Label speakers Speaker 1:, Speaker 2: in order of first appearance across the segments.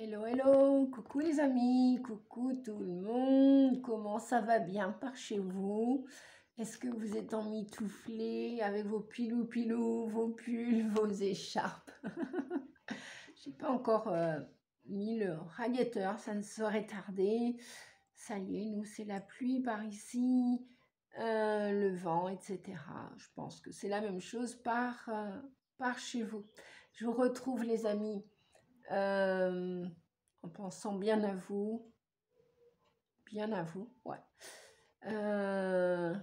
Speaker 1: Hello, hello, coucou les amis, coucou tout le monde, comment ça va bien par chez vous? Est-ce que vous êtes emmitouflés avec vos pilous, vos pulls, vos écharpes? J'ai pas encore mis le radiateur, ça ne saurait tarder. Ça y est, nous c'est la pluie par ici, le vent, etc. Je pense que c'est la même chose par chez vous. Je vous retrouve les amis. En pensant bien à vous, ouais. On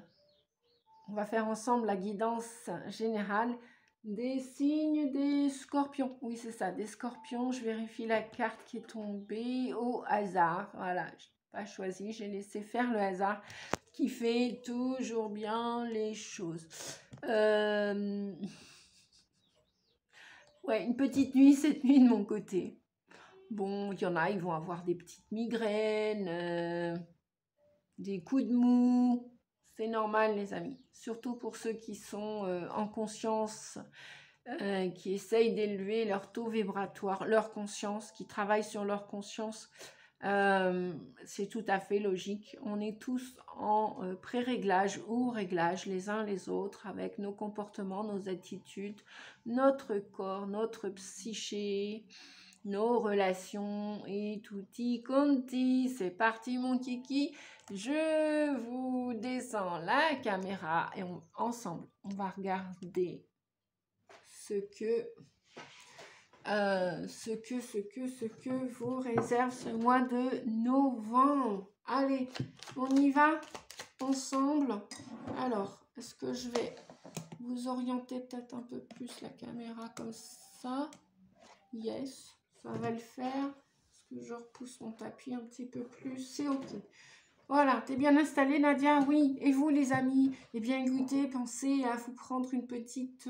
Speaker 1: va faire ensemble la guidance générale des signes des scorpions. Oui, c'est ça, des scorpions. Je vérifie la carte qui est tombée au hasard. Voilà, je n'ai pas choisi, j'ai laissé faire le hasard qui fait toujours bien les choses. Ouais, une petite nuit cette nuit de mon côté. Bon, il y en a, ils vont avoir des petites migraines, des coups de mou. C'est normal, les amis. Surtout pour ceux qui sont en conscience, qui essayent d'élever leur taux vibratoire, leur conscience, qui travaillent sur leur conscience. C'est tout à fait logique. On est tous en pré-réglage ou réglage les uns les autres avec nos comportements, nos attitudes, notre corps, notre psyché, nos relations et tutti quanti. C'est parti mon kiki. Je vous descends la caméra et ensemble, on va regarder ce que vous réserve ce mois de novembre. Allez, on y va ensemble. Alors, est-ce que je vais vous orienter peut-être un peu plus la caméra comme ça? Yes, ça va le faire. Est-ce que je repousse mon tapis un petit peu plus? C'est ok. Voilà, t'es bien installée Nadia? Oui. Et vous les amis? Eh bien écoutez, pensez à vous prendre une petite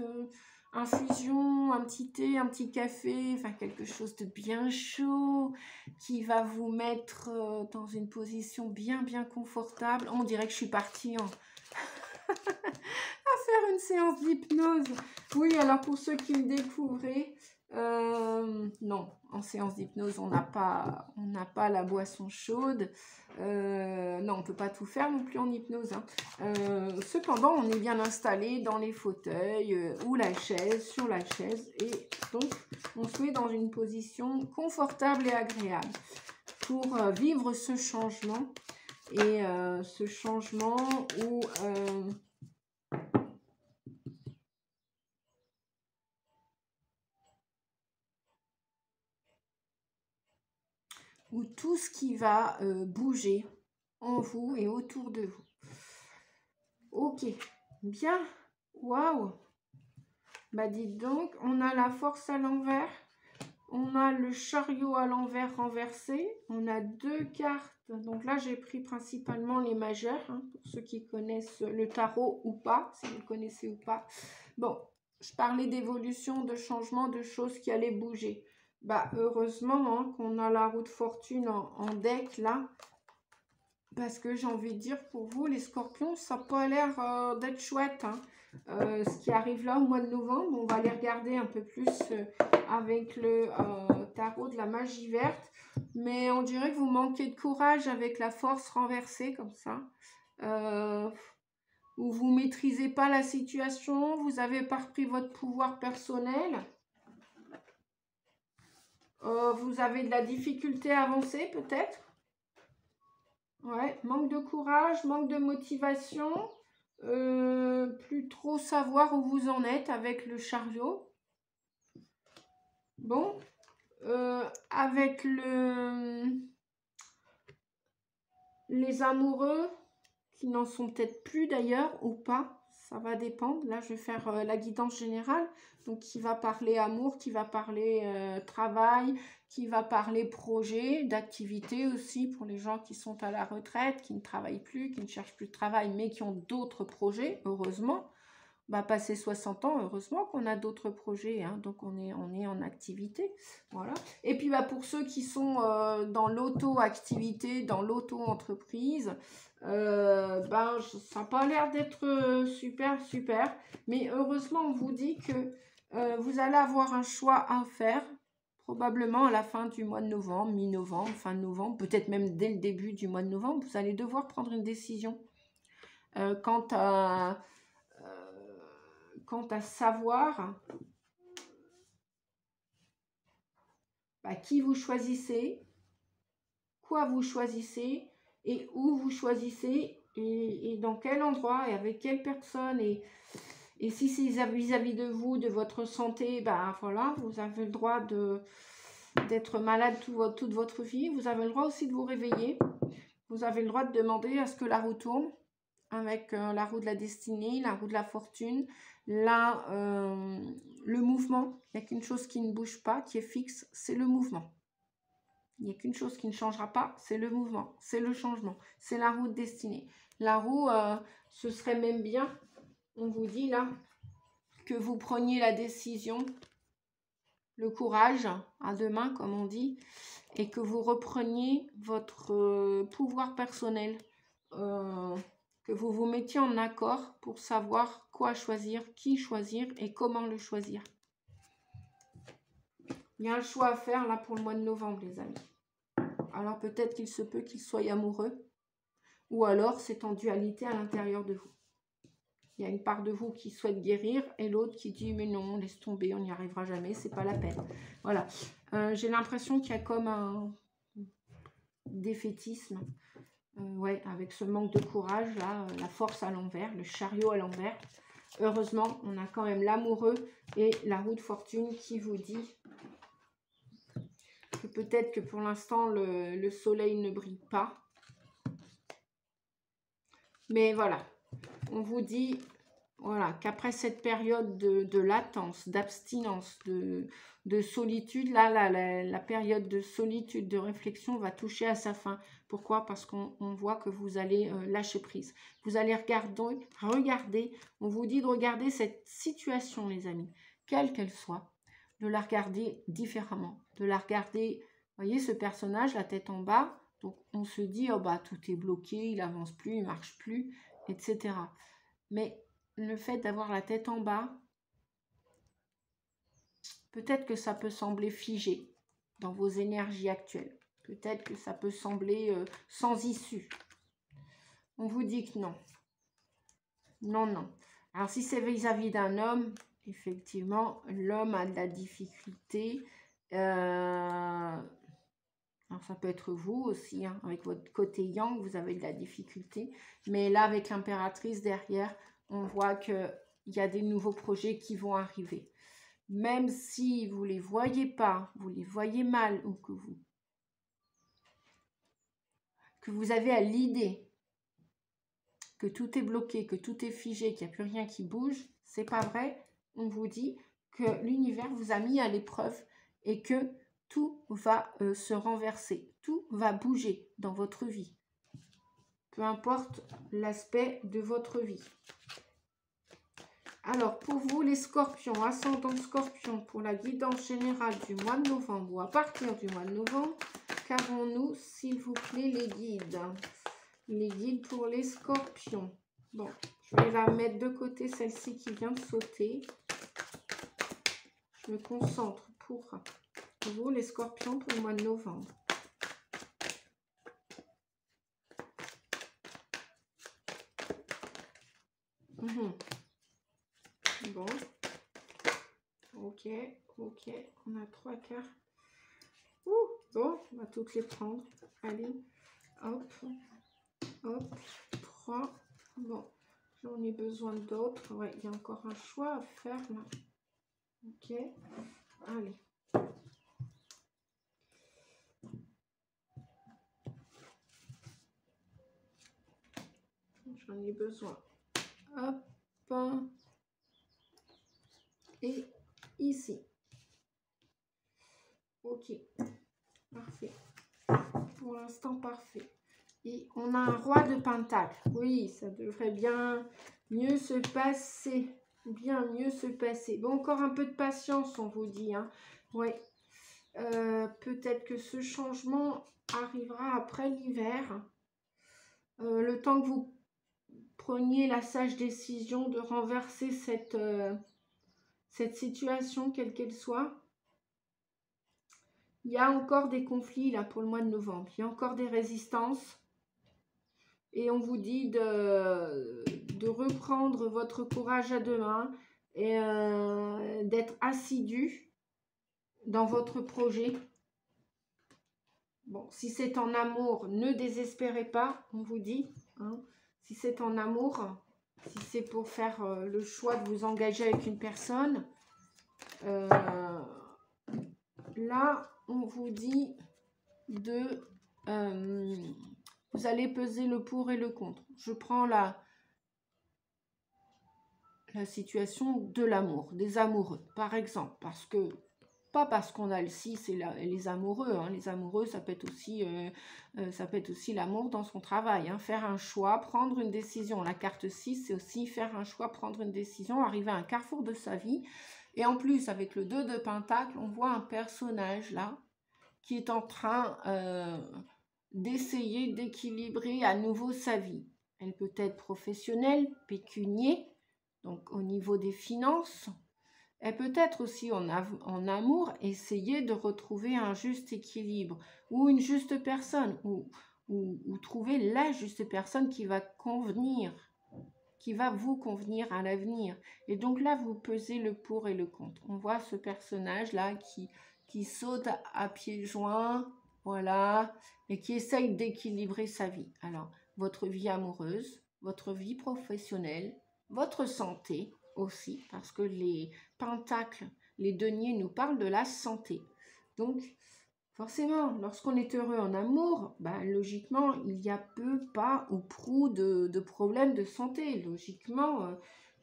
Speaker 1: infusion, un petit thé, un petit café, enfin quelque chose de bien chaud qui va vous mettre dans une position bien confortable. On dirait que je suis partie à faire une séance d'hypnose. Oui, alors pour ceux qui me découvrent, non, en séance d'hypnose, on n'a pas la boisson chaude. Non, on ne peut pas tout faire non plus en hypnose. Cependant, on est bien installé dans les fauteuils ou la chaise, sur la chaise. Et donc, on se met dans une position confortable et agréable pour vivre ce changement. Et ce changement où tout ce qui va bouger en vous et autour de vous. Ok, bien, waouh. Bah dites donc, on a la force à l'envers, on a le chariot à l'envers renversé, on a deux cartes. Donc là, j'ai pris principalement les majeures, pour ceux qui connaissent le tarot ou pas, si vous le connaissez ou pas. Bon, je parlais d'évolution, de changement, de choses qui allaient bouger. Bah heureusement qu'on a la roue de fortune en deck là, parce que j'ai envie de dire pour vous les scorpions, ça n'a pas l'air d'être chouette. Ce qui arrive là au mois de novembre, on va les regarder un peu plus avec le tarot de la magie verte, mais on dirait que vous manquez de courage avec la force renversée comme ça. Où vous ne maîtrisez pas la situation, vous n'avez pas repris votre pouvoir personnel. Vous avez de la difficulté à avancer peut-être. Ouais, manque de courage, manque de motivation, plus trop savoir où vous en êtes avec le chariot. Bon, avec les amoureux, qui n'en sont peut-être plus d'ailleurs ou pas, ça va dépendre. Là, je vais faire la guidance générale, donc qui va parler amour, qui va parler travail, qui va parler projet, d'activité aussi pour les gens qui sont à la retraite, qui ne travaillent plus, qui ne cherchent plus de travail, mais qui ont d'autres projets, heureusement. Bah, passé 60 ans, heureusement qu'on a d'autres projets, donc on est en activité, voilà. Et puis bah, pour ceux qui sont dans l'auto-activité, dans l'auto-entreprise, ben, ça n'a pas l'air d'être super, mais heureusement on vous dit que vous allez avoir un choix à faire Probablement à la fin du mois de novembre, mi-novembre, fin de novembre, peut-être même dès le début du mois de novembre, vous allez devoir prendre une décision quant à savoir qui vous choisissez, quoi vous choisissez et où vous choisissez et dans quel endroit et avec quelle personne et si c'est vis-à-vis de vous, de votre santé, voilà, vous avez le droit d'être malade toute votre vie. Vous avez le droit aussi de vous réveiller. Vous avez le droit de demander à ce que la roue tourne avec la roue de la destinée, la roue de la fortune, le mouvement. Il n'y a qu'une chose qui ne bouge pas, qui est fixe, c'est le mouvement. Il n'y a qu'une chose qui ne changera pas, c'est le mouvement, c'est le changement, c'est la roue de destinée. La roue, ce serait même bien, on vous dit là, que vous preniez la décision, le courage à deux mains, comme on dit, et que vous repreniez votre pouvoir personnel, que vous vous mettiez en accord pour savoir quoi choisir, qui choisir et comment le choisir. Il y a un choix à faire là pour le mois de novembre, les amis. Alors peut-être qu'il se peut qu'il soit amoureux, ou alors c'est en dualité à l'intérieur de vous. Il y a une part de vous qui souhaite guérir et l'autre qui dit mais non, laisse tomber, on n'y arrivera jamais, c'est pas la peine. Voilà. J'ai l'impression qu'il y a comme un défaitisme. Ouais, avec ce manque de courage, là, la force à l'envers, le chariot à l'envers. Heureusement, on a quand même l'amoureux et la roue de fortune qui vous dit que peut-être que pour l'instant, le soleil ne brille pas. Mais voilà, on vous dit voilà, qu'après cette période de latence, d'abstinence, de solitude, là, la période de solitude, de réflexion va toucher à sa fin. Pourquoi? Parce qu'on voit que vous allez lâcher prise. Vous allez regarder, on vous dit de regarder cette situation, les amis, quelle qu'elle soit, de la regarder différemment, de la regarder, vous voyez ce personnage, la tête en bas, donc on se dit, oh tout est bloqué, il avance plus, il marche plus, etc. Mais le fait d'avoir la tête en bas, peut-être que ça peut sembler figé dans vos énergies actuelles. Peut-être que ça peut sembler sans issue. On vous dit que non. Non, non. Alors, si c'est vis-à-vis d'un homme, effectivement, l'homme a de la difficulté. Alors, ça peut être vous aussi, hein, avec votre côté yang, vous avez de la difficulté. Mais là, avec l'impératrice derrière, on voit qu'il y a des nouveaux projets qui vont arriver. Même si vous ne les voyez pas, vous les voyez mal, ou que vous avez à l'idée que tout est bloqué, que tout est figé, qu'il n'y a plus rien qui bouge, c'est pas vrai. On vous dit que l'univers vous a mis à l'épreuve et que tout va se renverser, tout va bouger dans votre vie. Peu importe l'aspect de votre vie. Alors, pour vous, les scorpions, ascendant scorpion, pour la guidance générale du mois de novembre ou à partir du mois de novembre, qu'avons-nous, s'il vous plaît, les guides? Les guides pour les scorpions. Bon, je vais la mettre de côté, celle-ci qui vient de sauter. Je me concentre pour vous, les scorpions, pour le mois de novembre. Bon. Ok, ok. On a 3 cartes. Bon, on va toutes les prendre. Allez, hop, hop, 3. Bon, j'en ai besoin d'autres. Ouais, il y a encore un choix à faire là. Ok, allez. J'en ai besoin. Hop. Et ici. Ok, parfait. Pour l'instant, parfait. Et on a un roi de pentacle. Oui, ça devrait bien mieux se passer. Bien mieux se passer. Bon, encore un peu de patience, on vous dit. Hein. Oui. Peut-être que ce changement arrivera après l'hiver. Le temps que vous preniez la sage décision de renverser cette situation, quelle qu'elle soit. Il y a encore des conflits là pour le mois de novembre. Il y a encore des résistances. Et on vous dit de reprendre votre courage à deux mains et d'être assidu dans votre projet. Bon, si c'est en amour, ne désespérez pas, on vous dit. Hein. Si c'est en amour, si c'est pour faire le choix de vous engager avec une personne, là, on vous dit de... vous allez peser le pour et le contre. Je prends la situation de l'amour, des amoureux, par exemple, parce que pas parce qu'on a le 6 et les amoureux. Hein. Les amoureux, ça peut être aussi l'amour dans son travail. Hein. Faire un choix, prendre une décision. La carte 6, c'est aussi faire un choix, prendre une décision, arriver à un carrefour de sa vie. Et en plus, avec le 2 de Pentacle, on voit un personnage là qui est en train d'essayer d'équilibrer à nouveau sa vie. Elle peut être professionnelle, pécunier, donc au niveau des finances. Elle peut être aussi en amour, essayer de retrouver un juste équilibre ou une juste personne ou trouver la juste personne qui va convenir, qui va vous convenir à l'avenir. Et donc là, vous pesez le pour et le contre. On voit ce personnage-là qui saute à pieds joints, voilà, et qui essaye d'équilibrer sa vie. Alors, votre vie amoureuse, votre vie professionnelle, votre santé, aussi, parce que les pentacles, les deniers nous parlent de la santé. Donc, forcément, lorsqu'on est heureux en amour, logiquement, il y a peu, pas ou prou de problèmes de santé. Logiquement,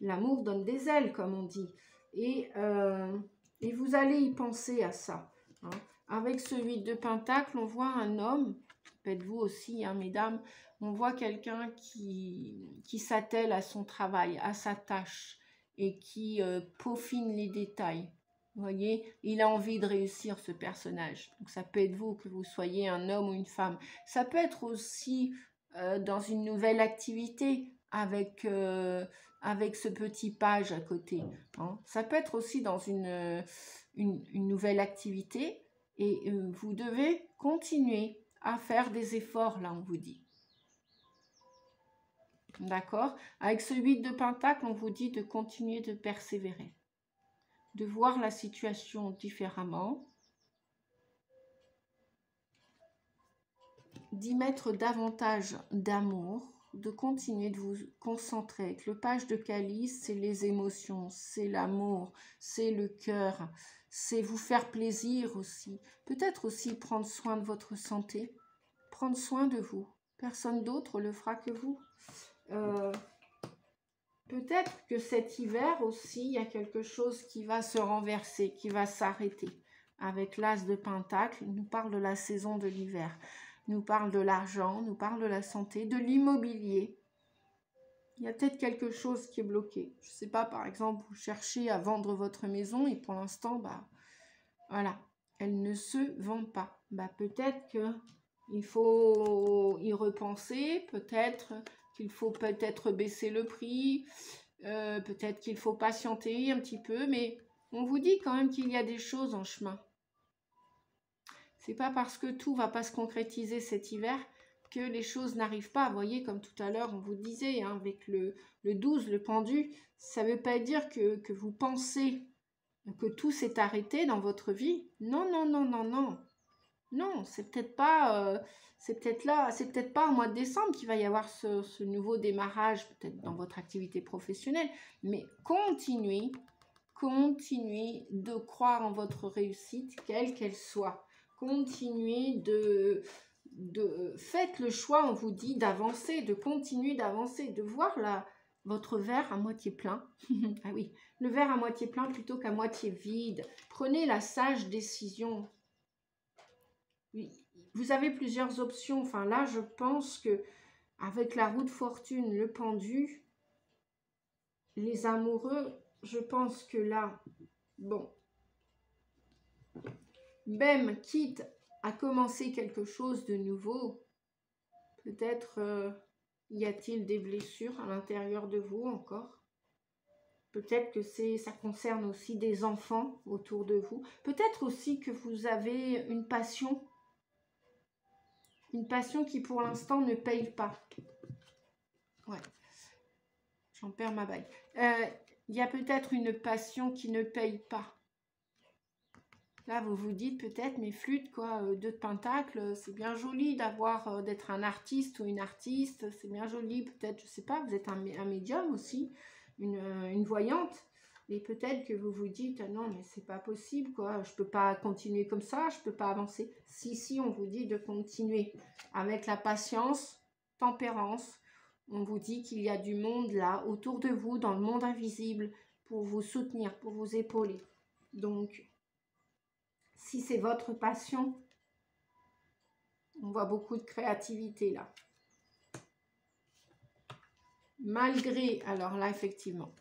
Speaker 1: l'amour donne des ailes, comme on dit. Et vous allez y penser à ça. Hein. Avec ce 8 de Pentacle, on voit un homme, faites-vous aussi, hein, mesdames, on voit quelqu'un qui s'attelle à son travail, à sa tâche, et qui peaufine les détails. Vous voyez, il a envie de réussir, ce personnage. Donc ça peut être vous, que vous soyez un homme ou une femme. Ça peut être aussi dans une nouvelle activité avec ce petit page à côté. Hein. Ça peut être aussi dans une nouvelle activité et vous devez continuer à faire des efforts, là, on vous dit. D'accord? Avec ce 8 de Pentacle, on vous dit de continuer de persévérer, de voir la situation différemment, d'y mettre davantage d'amour, de continuer de vous concentrer. Avec le page de calice, c'est les émotions, c'est l'amour, c'est le cœur, c'est vous faire plaisir aussi. Peut-être aussi prendre soin de votre santé, prendre soin de vous. Personne d'autre le fera que vous. Peut-être que cet hiver aussi, il y a quelque chose qui va se renverser, qui va s'arrêter. Avec l'as de Pentacle, il nous parle de la saison de l'hiver, nous parle de l'argent, nous parle de la santé, de l'immobilier. Il y a peut-être quelque chose qui est bloqué. Je ne sais pas, par exemple, vous cherchez à vendre votre maison et pour l'instant, voilà, elle ne se vend pas. Peut-être qu'il faut y repenser, peut-être qu'il faut baisser le prix, peut-être qu'il faut patienter un petit peu, mais on vous dit quand même qu'il y a des choses en chemin. C'est pas parce que tout va pas se concrétiser cet hiver que les choses n'arrivent pas. Vous voyez, comme tout à l'heure, on vous disait, hein, avec le 12, le pendu, ça veut pas dire que vous pensez que tout s'est arrêté dans votre vie. Non, non, non, non, non. Non, c'est peut-être pas, c'est peut-être pas au mois de décembre qu'il va y avoir ce nouveau démarrage, peut-être dans votre activité professionnelle, mais continuez de croire en votre réussite, quelle qu'elle soit. Continuez faites le choix, on vous dit, d'avancer, de continuer d'avancer, de voir votre verre à moitié plein. Ah oui, le verre à moitié plein plutôt qu'à moitié vide. Prenez la sage décision. Vous avez plusieurs options. Enfin là, je pense que avec la roue de fortune, le pendu, les amoureux, je pense que là, bon, même quitte à commencer quelque chose de nouveau, peut-être y a-t-il des blessures à l'intérieur de vous encore. Peut-être que ça concerne aussi des enfants autour de vous. Peut-être aussi que vous avez une passion qui pour l'instant ne paye pas. Ouais, j'en perds ma bague. Il y a peut-être une passion qui ne paye pas. Là, vous vous dites peut-être, mais flûte, quoi, 2 de pentacle, c'est bien joli d'avoir, d'être un artiste ou une artiste, c'est bien joli, peut-être, je sais pas, vous êtes un médium aussi, une voyante, et peut-être que vous vous dites, ah non, mais c'est pas possible, quoi, je peux pas continuer comme ça, je peux pas avancer. Si, on vous dit de continuer avec la patience, tempérance, on vous dit qu'il y a du monde là, autour de vous, dans le monde invisible, pour vous soutenir, pour vous épauler. Donc, si c'est votre passion, on voit beaucoup de créativité là. Malgré, alors là effectivement,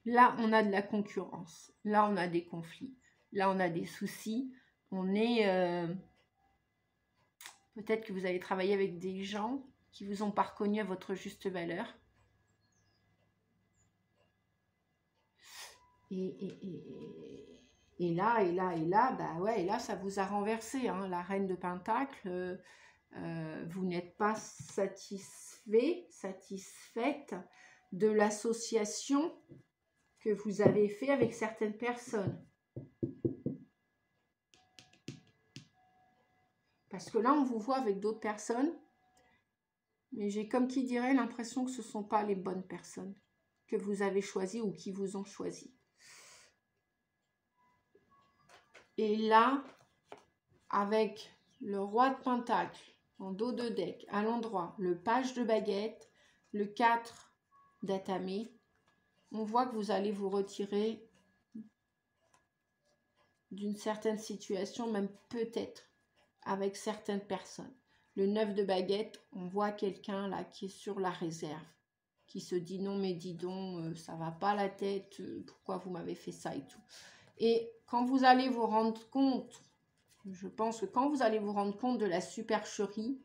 Speaker 1: là on a de la concurrence, là on a des conflits, là on a des soucis, on est... peut-être que vous allez travailler avec des gens qui vous ont pas reconnu à votre juste valeur. Et là, bah ouais, et là, ça vous a renversé, hein, la reine de Pentacle. Vous n'êtes pas satisfaite de l'association que vous avez fait avec certaines personnes. Parce que là, on vous voit avec d'autres personnes, mais j'ai comme qui dirait l'impression que ce ne sont pas les bonnes personnes que vous avez choisies ou qui vous ont choisi. Et là, avec le roi de Pentacle en dos de deck, à l'endroit, le page de baguette, le 4 d'atamé, on voit que vous allez vous retirer d'une certaine situation, même peut-être avec certaines personnes. Le 9 de baguette, on voit quelqu'un là qui est sur la réserve, qui se dit non mais dis donc, ça va pas la tête, pourquoi vous m'avez fait ça et tout. Et quand vous allez vous rendre compte, je pense que quand vous allez vous rendre compte de la supercherie,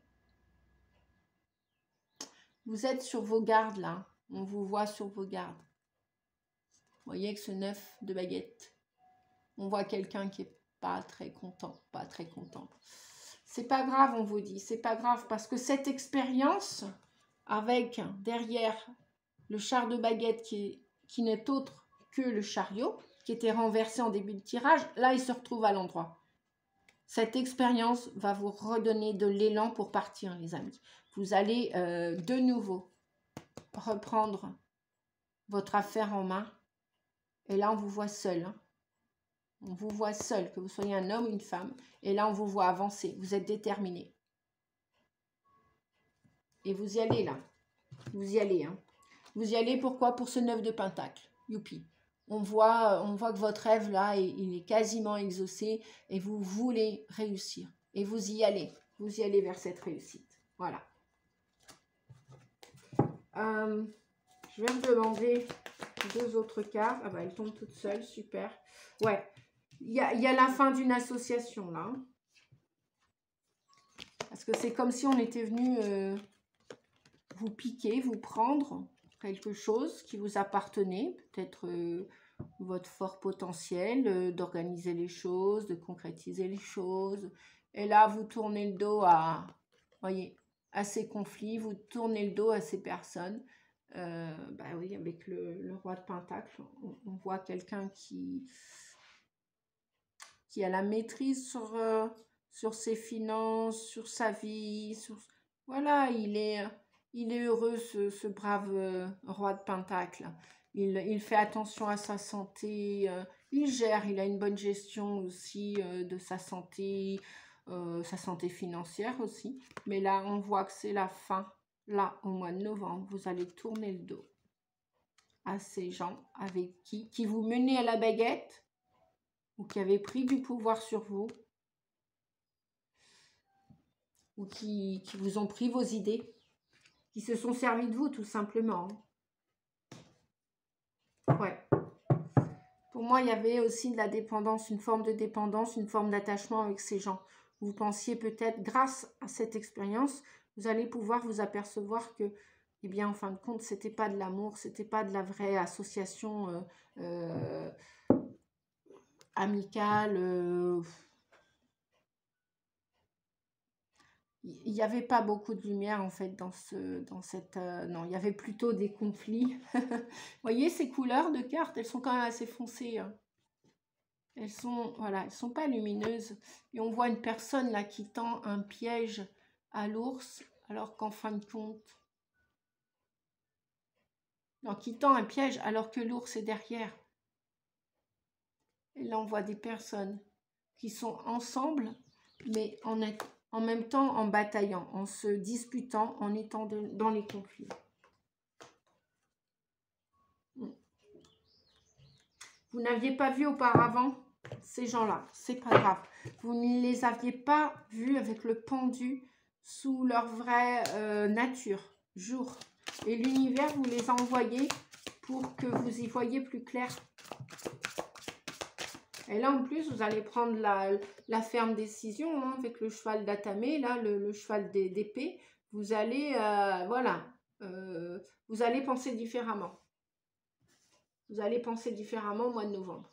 Speaker 1: vous êtes sur vos gardes là, on vous voit sur vos gardes. Vous voyez avec ce 9 de baguette, on voit quelqu'un qui est pas très content, pas très content. C'est pas grave, on vous dit, c'est pas grave, parce que cette expérience, avec derrière le char de baguette qui n'est autre que le chariot, qui était renversé en début de tirage, là il se retrouve à l'endroit. Cette expérience va vous redonner de l'élan pour partir, les amis. Vous allez de nouveau reprendre votre affaire en main. Et là, on vous voit seul. Hein. On vous voit seul, que vous soyez un homme ou une femme. Et là, on vous voit avancer. Vous êtes déterminé. Et vous y allez, là. Vous y allez. Hein. Vous y allez, pourquoi? Pour ce 9 de Pentacle. Youpi. On voit que votre rêve, là, il est quasiment exaucé. Et vous voulez réussir. Et vous y allez. Vous y allez vers cette réussite. Voilà. Je vais me demander 2 autres cartes. Ah bah, elles tombent toutes seules. Super. Ouais. Il y a la fin d'une association, là. Parce que c'est comme si on était venu vous piquer, vous prendre quelque chose qui vous appartenait. Peut-être votre fort potentiel d'organiser les choses, de concrétiser les choses. Et là, vous tournez le dos voyez, à ces conflits, vous tournez le dos à ces personnes. Bah oui, avec le roi de Pentacle, on voit quelqu'un qui a la maîtrise sur ses finances, sur sa vie. Voilà, il est heureux, ce brave roi de Pentacle. Il fait attention à sa santé, il gère, il a une bonne gestion aussi de sa santé financière aussi. Mais là, on voit que c'est la fin. Là, au mois de novembre, vous allez tourner le dos à ces gens avec qui vous menez à la baguette ou qui avaient pris du pouvoir sur vous ou qui vous ont pris vos idées, qui se sont servis de vous tout simplement. Ouais. Pour moi, il y avait aussi de la dépendance, une forme de dépendance, une forme d'attachement avec ces gens. Vous pensiez peut-être, grâce à cette expérience, vous allez pouvoir vous apercevoir que eh bien, en fin de compte, c'était pas de l'amour, c'était pas de la vraie association amicale. Il n'y avait pas beaucoup de lumière en fait dans cette non, il y avait plutôt des conflits. Vous voyez ces couleurs de cartes, elles sont quand même assez foncées, hein. Elles sont, voilà, elles sont pas lumineuses. Et on voit une personne là qui tend un piège à l'ours, alors qu'en fin de compte, non, qui tend un piège alors que l'ours est derrière. Et là, on voit des personnes qui sont ensemble, mais en même temps en bataillant, en se disputant, en étant dans les conflits. Vous n'aviez pas vu auparavant ces gens-là, c'est pas grave. Vous ne les aviez pas vus avec le pendu sous leur vraie nature, jour. Et l'univers vous les a envoyés pour que vous y voyiez plus clair. Et là, en plus, vous allez prendre la ferme décision hein, avec le cheval d'Atamé, là, le cheval d'épée. Vous allez, voilà, vous allez penser différemment. Vous allez penser différemment au mois de novembre.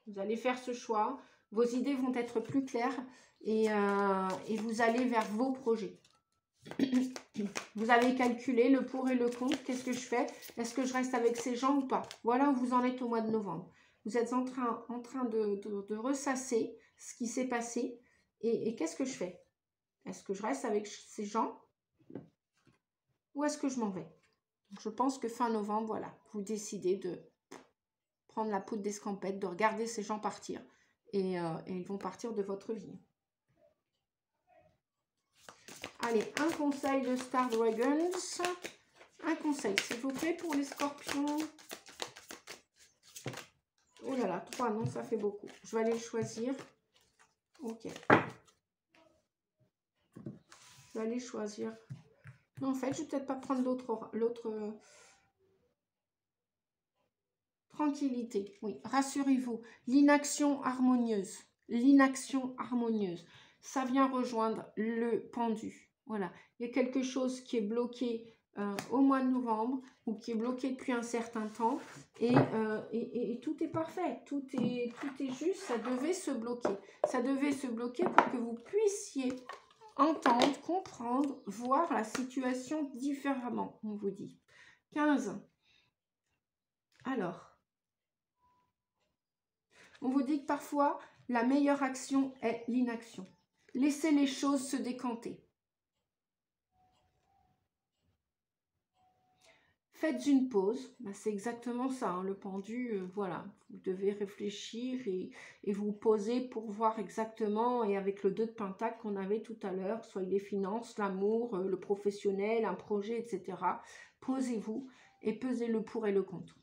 Speaker 1: Vous allez faire ce choix. Vos idées vont être plus claires et vous allez vers vos projets. Vous avez calculé le pour et le contre. Qu'est-ce que je fais? Est-ce que je reste avec ces gens ou pas? Voilà où vous en êtes au mois de novembre. Vous êtes en train de ressasser ce qui s'est passé. Et qu'est-ce que je fais? Est-ce que je reste avec ces gens? Ou est-ce que je m'en vais? Donc, je pense que fin novembre, voilà, vous décidez de prendre la poudre d'escampette, de regarder ces gens partir. Et ils vont partir de votre vie. Allez, un conseil de Star Dragons. Un conseil, s'il vous plaît, pour les scorpions. Oh là là, 3, non, ça fait beaucoup. Je vais aller choisir. Ok. Je vais aller choisir. Non, en fait, je vais peut-être pas prendre l'autre. Tranquillité, oui. Rassurez-vous. L'inaction harmonieuse. L'inaction harmonieuse. Ça vient rejoindre le pendu. Voilà. Il y a quelque chose qui est bloqué au mois de novembre ou qui est bloqué depuis un certain temps et tout est parfait, tout est juste, ça devait se bloquer. Ça devait se bloquer pour que vous puissiez entendre, comprendre, voir la situation différemment, on vous dit. 15. Alors, on vous dit que parfois, la meilleure action est l'inaction. Laissez les choses se décanter. Faites une pause, ben, c'est exactement ça, hein, le pendu, voilà, vous devez réfléchir et vous poser pour voir exactement, et avec le 2 de Pentacle qu'on avait tout à l'heure, soit les finances, l'amour, le professionnel, un projet, etc. Posez-vous et pesez le pour et le contre.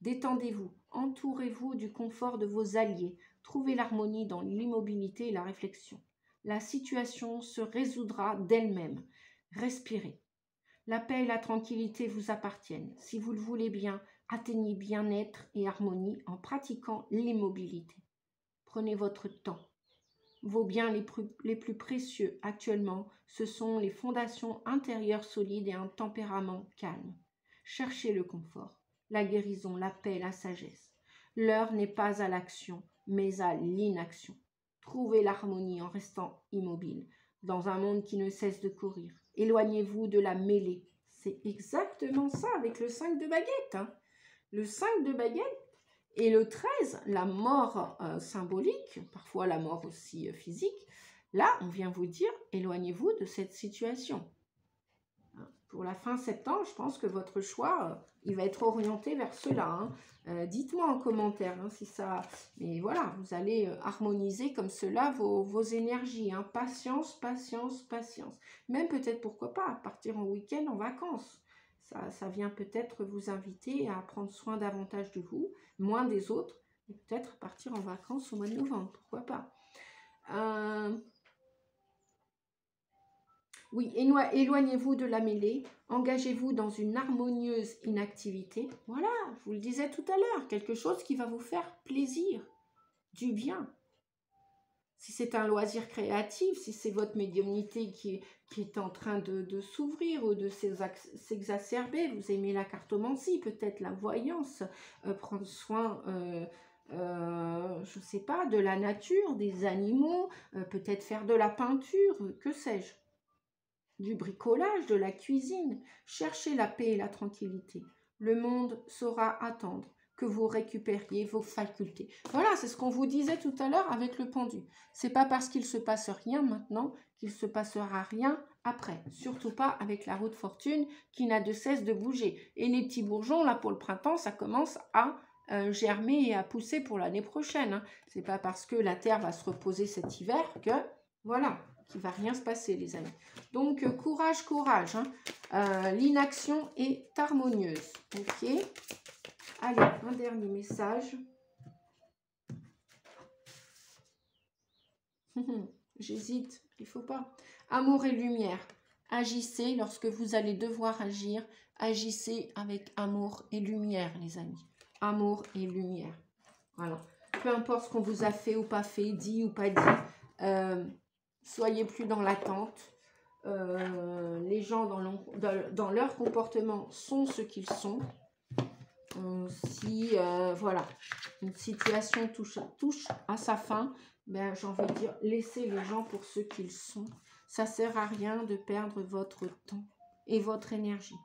Speaker 1: Détendez-vous, entourez-vous du confort de vos alliés, trouvez l'harmonie dans l'immobilité et la réflexion. La situation se résoudra d'elle-même. Respirez. La paix et la tranquillité vous appartiennent. Si vous le voulez bien, atteignez bien-être et harmonie en pratiquant l'immobilité. Prenez votre temps. Vos biens les plus précieux actuellement, ce sont les fondations intérieures solides et un tempérament calme. Cherchez le confort, la guérison, la paix, la sagesse. L'heure n'est pas à l'action, mais à l'inaction. Trouvez l'harmonie en restant immobile, dans un monde qui ne cesse de courir. Éloignez-vous de la mêlée. C'est exactement ça avec le 5 de baguette. Hein. Le 5 de baguette et le 13, la mort symbolique, parfois la mort aussi physique. Là, on vient vous dire, éloignez-vous de cette situation. Pour la fin septembre, je pense que votre choix, il va être orienté vers cela. Hein. Dites-moi en commentaire hein, si ça... Mais voilà, vous allez harmoniser comme cela vos énergies. Hein. Patience, patience, patience. Même peut-être, pourquoi pas, partir en week-end, en vacances. Ça vient peut-être vous inviter à prendre soin davantage de vous, moins des autres, et peut-être partir en vacances au mois de novembre, pourquoi pas. Oui, éloignez-vous de la mêlée, engagez-vous dans une harmonieuse inactivité. Voilà, je vous le disais tout à l'heure, quelque chose qui va vous faire plaisir, du bien. Si c'est un loisir créatif, si c'est votre médiumnité qui est en train de s'ouvrir ou de s'exacerber, vous aimez la cartomancie, peut-être la voyance, prendre soin, je ne sais pas, de la nature, des animaux, peut-être faire de la peinture, que sais-je, du bricolage, de la cuisine. Cherchez la paix et la tranquillité. Le monde saura attendre que vous récupériez vos facultés. Voilà, c'est ce qu'on vous disait tout à l'heure avec le pendu. C'est pas parce qu'il se passe rien maintenant qu'il se passera rien après. Surtout pas avec la roue de fortune qui n'a de cesse de bouger. Et les petits bourgeons, là, pour le printemps, ça commence à germer et à pousser pour l'année prochaine. Hein. C'est pas parce que la terre va se reposer cet hiver que, voilà, qu'il va rien se passer, les amis. Donc, courage, courage. Hein. L'inaction est harmonieuse. Ok. Allez, un dernier message. J'hésite, il ne faut pas. Amour et lumière. Agissez lorsque vous allez devoir agir. Agissez avec amour et lumière, les amis. Amour et lumière. Voilà. Peu importe ce qu'on vous a fait ou pas fait, dit ou pas dit. Soyez plus dans l'attente. Les gens dans leur comportement sont ce qu'ils sont. Si voilà, une situation touche à sa fin, ben, j'ai envie de dire, laissez les gens pour ce qu'ils sont. Ça ne sert à rien de perdre votre temps et votre énergie.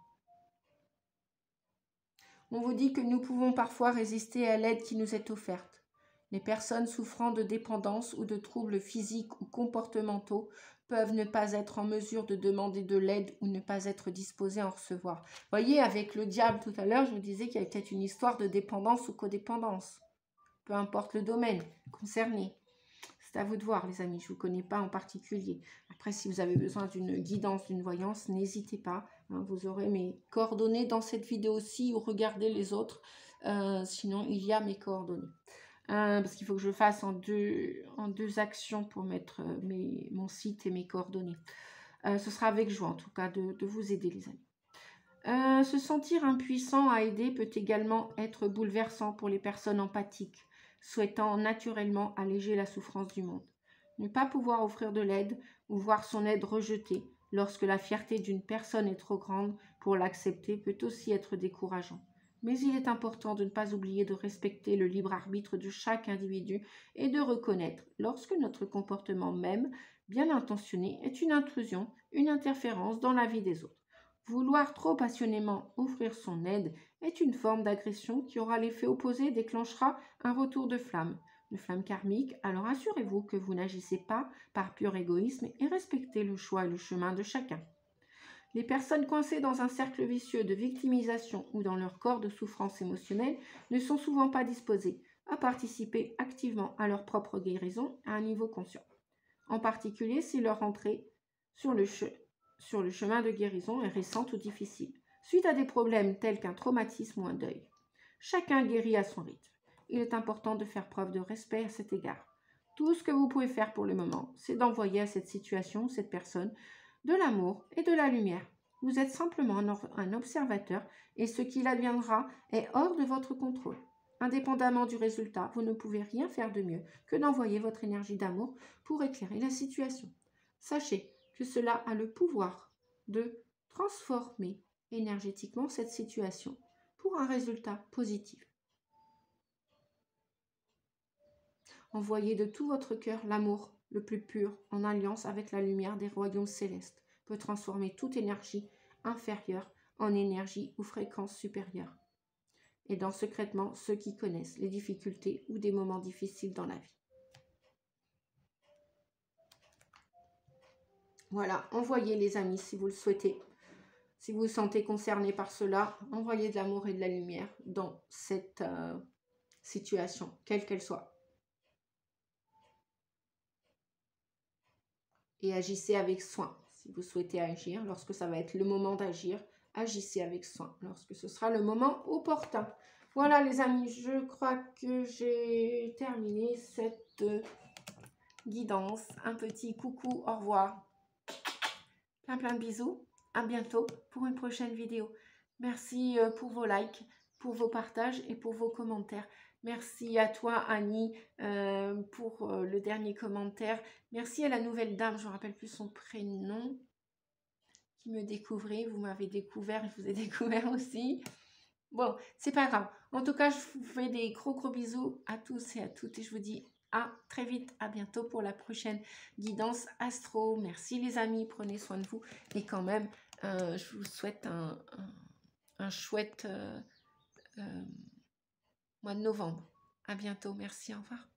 Speaker 1: On vous dit que nous pouvons parfois résister à l'aide qui nous est offerte. Les personnes souffrant de dépendance ou de troubles physiques ou comportementaux peuvent ne pas être en mesure de demander de l'aide ou ne pas être disposées à en recevoir. Vous voyez, avec le diable tout à l'heure, je vous disais qu'il y avait peut-être une histoire de dépendance ou codépendance. Peu importe le domaine concerné. C'est à vous de voir, les amis. Je ne vous connais pas en particulier. Après, si vous avez besoin d'une guidance, d'une voyance, n'hésitez pas. Hein, vous aurez mes coordonnées dans cette vidéo aussi ou regardez les autres. Sinon, il y a mes coordonnées. Parce qu'il faut que je fasse en deux actions pour mettre mon site et mes coordonnées. Ce sera avec joie, en tout cas, de vous aider, les amis. Se sentir impuissant à aider peut également être bouleversant pour les personnes empathiques, souhaitant naturellement alléger la souffrance du monde. Ne pas pouvoir offrir de l'aide ou voir son aide rejetée lorsque la fierté d'une personne est trop grande pour l'accepter peut aussi être décourageant. Mais il est important de ne pas oublier de respecter le libre arbitre de chaque individu et de reconnaître, lorsque notre comportement même, bien intentionné, est une intrusion, une interférence dans la vie des autres. Vouloir trop passionnément offrir son aide est une forme d'agression qui aura l'effet opposé et déclenchera un retour de flamme karmique, alors assurez-vous que vous n'agissez pas par pur égoïsme et respectez le choix et le chemin de chacun. Les personnes coincées dans un cercle vicieux de victimisation ou dans leur corps de souffrance émotionnelle ne sont souvent pas disposées à participer activement à leur propre guérison à un niveau conscient. En particulier si leur entrée sur le chemin de guérison est récente ou difficile, suite à des problèmes tels qu'un traumatisme ou un deuil. Chacun guérit à son rythme. Il est important de faire preuve de respect à cet égard. Tout ce que vous pouvez faire pour le moment, c'est d'envoyer à cette situation, cette personne, de l'amour et de la lumière. Vous êtes simplement un observateur et ce qu'il adviendra est hors de votre contrôle. Indépendamment du résultat, vous ne pouvez rien faire de mieux que d'envoyer votre énergie d'amour pour éclairer la situation. Sachez que cela a le pouvoir de transformer énergétiquement cette situation pour un résultat positif. Envoyez de tout votre cœur l'amour le plus pur en alliance avec la lumière des royaumes célestes peut transformer toute énergie inférieure en énergie ou fréquence supérieure. Aidant secrètement ceux qui connaissent les difficultés ou des moments difficiles dans la vie. Voilà, envoyez les amis si vous le souhaitez. Si vous vous sentez concerné par cela, envoyez de l'amour et de la lumière dans cette situation, quelle qu'elle soit. Et agissez avec soin. Si vous souhaitez agir, lorsque ça va être le moment d'agir, agissez avec soin, lorsque ce sera le moment opportun. Voilà les amis, je crois que j'ai terminé cette guidance. Un petit coucou, au revoir. Plein de bisous. À bientôt pour une prochaine vidéo. Merci pour vos likes, pour vos partages et pour vos commentaires. Merci à toi, Annie, pour le dernier commentaire. Merci à la nouvelle dame, je ne me rappelle plus son prénom, qui me découvrait. Vous m'avez découvert, je vous ai découvert aussi. Bon, c'est pas grave. En tout cas, je vous fais des gros bisous à tous et à toutes. Et je vous dis à très vite, à bientôt pour la prochaine guidance astro. Merci les amis, prenez soin de vous. Et quand même, je vous souhaite un chouette mois de novembre. À bientôt, merci, au revoir.